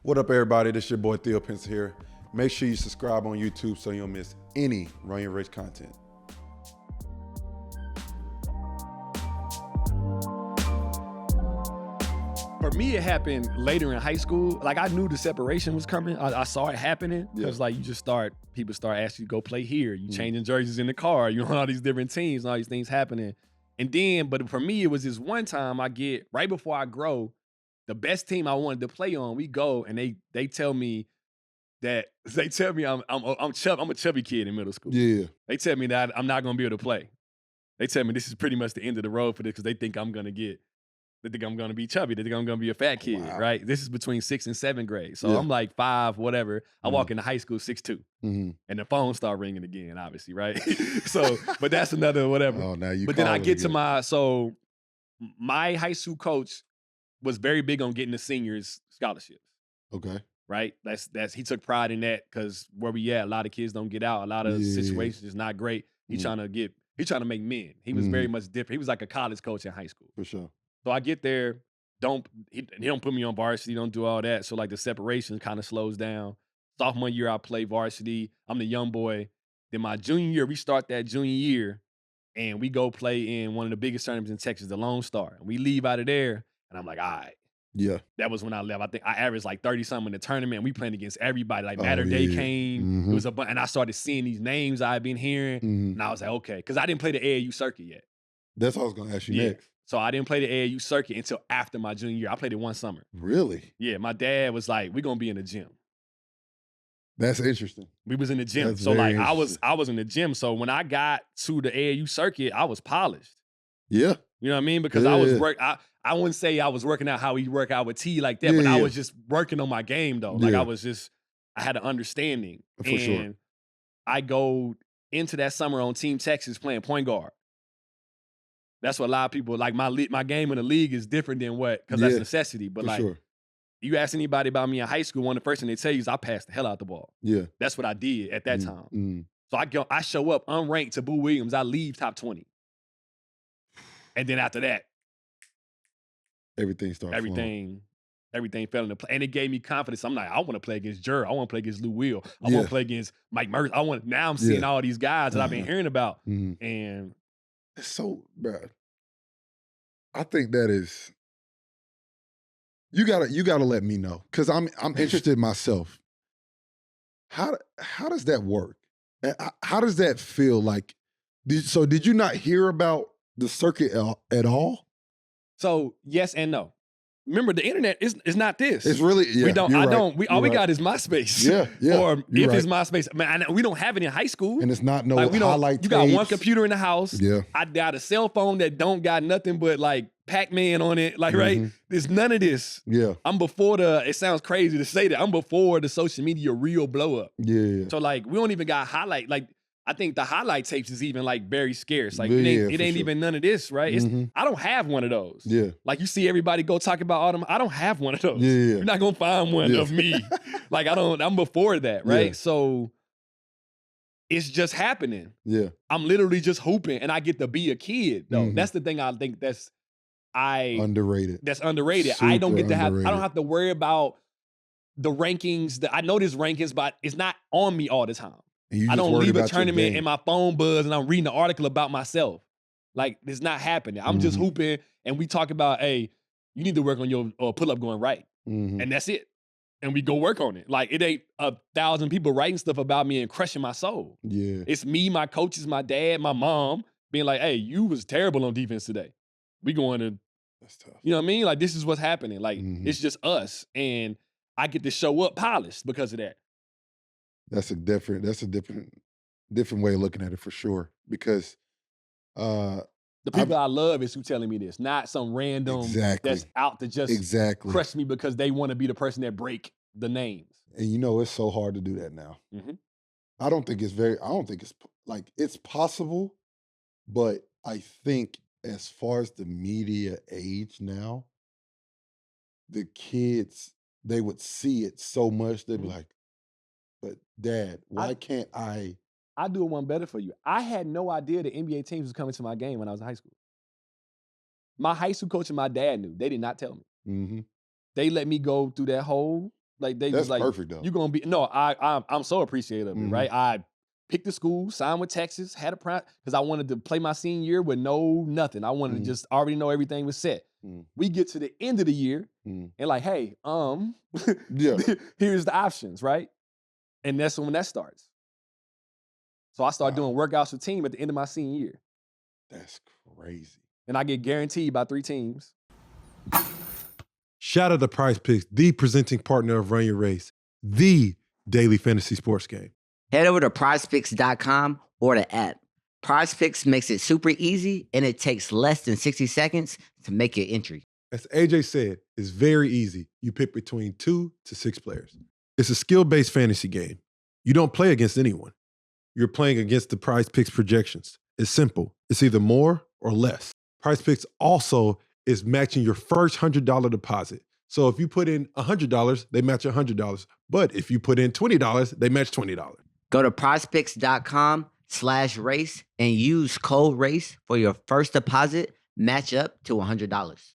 What up, everybody? This is your boy Theo Pinson here. Make sure you subscribe on YouTube so you don't miss any Run Your Race content. For me, it happened later in high school. Like, I knew the separation was coming. I saw it happening. Because, like, people start asking you to go play here. You changing jerseys in the car. You on all these different teams and all these things happening. And then, but for me, it was this one time I get, right before I grow, the best team I wanted to play on, we go, and they tell me I'm a chubby kid in middle school. Yeah. They tell me that I'm not going to be able to play. They tell me this is pretty much the end of the road for this because they think I'm going to be chubby. They think I'm going to be a fat kid, right? This is between 6th and 7th grade. So I'm like 5, whatever. I walk into high school 6'2", and the phone start ringing again, obviously, right? So, but that's another whatever. Oh, now you. But then I get to my high school coach was very big on getting the seniors scholarships. Okay. Right? That's he took pride in that because where we at, a lot of kids don't get out. A lot of situations is not great. He's trying to make men. He was very much different. He was like a college coach in high school. For sure. So I get there, he don't put me on varsity, don't do all that. So like the separation kind of slows down. Sophomore year, I play varsity. I'm the young boy. Then my junior year, we start that junior year, and we go play in one of the biggest tournaments in Texas, the Lone Star. And we leave out of there, and I'm like, all right. Yeah. That was when I left. I think I averaged like 30-something in the tournament, and we playing against everybody. Like Matter Day came. It was and I started seeing these names I've been hearing, and I was like, okay. Because I didn't play the AAU circuit yet. That's what I was going to ask you next. So I didn't play the AAU circuit until after my junior year. I played it one summer. Really? Yeah, my dad was like, we're going to be in the gym. That's interesting. We was in the gym. So like I was in the gym. So when I got to the AAU circuit, I was polished. Yeah. You know what I mean? Because I was I wouldn't say I was working out how we work out with T like that, but I was just working on my game though. Like I had an understanding. For sure. I go into that summer on Team Texas playing point guard. That's what a lot of people like. My game in the league is different than because that's necessity. But you ask anybody about me in high school, one of the first things they tell you is I passed the hell out the ball. Yeah, that's what I did at that time. So I show up unranked to Boo Williams. I leave top 20, and then after that, everything started. Everything fell into play, and it gave me confidence. I'm like, I want to play against Jer. I want to play against Lou Will. I want to play against Mike Murray. Now I'm seeing all these guys that I've been hearing about, and. It's so, bro. I think that is. You gotta let me know because I'm interested myself. How does that work? How does that feel like? Did you not hear about the circuit at all? So yes and no. Remember, the internet is not this. It's really we don't. We got is MySpace. Yeah. Or if it's MySpace, man, we don't have it in high school. And it's not highlight. You got one computer in the house. Yeah. I got a cell phone that don't got nothing but like Pac-Man on it. Like right, there's none of this. Yeah. I'm before it sounds crazy to say that. I'm before the social media real blow up. Yeah. So like we don't even got highlight like. I think the highlight tapes is even like very scarce. Like it ain't even none of this, right? I don't have one of those. Yeah. Like you see everybody go talk about all them. I don't have one of those. Yeah. You're not gonna find one of me. Like I'm before that, right? Yeah. So it's just happening. Yeah. I'm literally just hooping and I get to be a kid though. That's the thing I think that's underrated. That's underrated. Super I don't get to underrated. I don't have to worry about the rankings. I know there's rankings, but it's not on me all the time. I don't leave a tournament and my phone buzz and I'm reading an article about myself. Like, it's not happening. I'm just hooping and we talk about, hey, you need to work on your pull-up going right. And that's it. And we go work on it. Like, it ain't 1,000 people writing stuff about me and crushing my soul. Yeah. It's me, my coaches, my dad, my mom being like, hey, you was terrible on defense today. We going to, that's tough. You know what I mean? Like, this is what's happening. Like, it's just us. And I get to show up polished because of that. That's a different way of looking at it for sure. Because the people I love is who telling me this, not some random that's out to just crush me because they want to be the person that break the names. And it's so hard to do that now. I don't think it's like it's possible, but I think as far as the media age now, the kids, they would see it so much, they'd be like, but Dad, why can't I? I do one better for you. I had no idea the NBA teams was coming to my game when I was in high school. My high school coach and my dad knew. They did not tell me. They let me go through that whole Like they That's was like, perfect though. "You gonna be?" No, I'm so appreciative of it, Mhm. right? I picked the school, signed with Texas, had a because I wanted to play my senior year with no nothing. I wanted to just already know everything was set. We get to the end of the year and like, hey, Yeah. here's the options, right? And that's when that starts. So I started doing workouts with team at the end of my senior year. That's crazy. And I get guaranteed by 3 teams. Shout out to Prize Picks, the presenting partner of Run Your Race, the daily fantasy sports game. Head over to prizepicks.com or the app. Prize Picks makes it super easy, and it takes less than 60 seconds to make your entry. As AJ said, it's very easy. You pick between 2 to 6 players. It's a skill-based fantasy game. You don't play against anyone. You're playing against the Prize Picks projections. It's simple. It's either more or less. Prize Picks also is matching your first $100 deposit. So if you put in $100, they match $100. But if you put in $20, they match $20. Go to prizepicks.com/race and use code RACE for your first deposit match up to $100.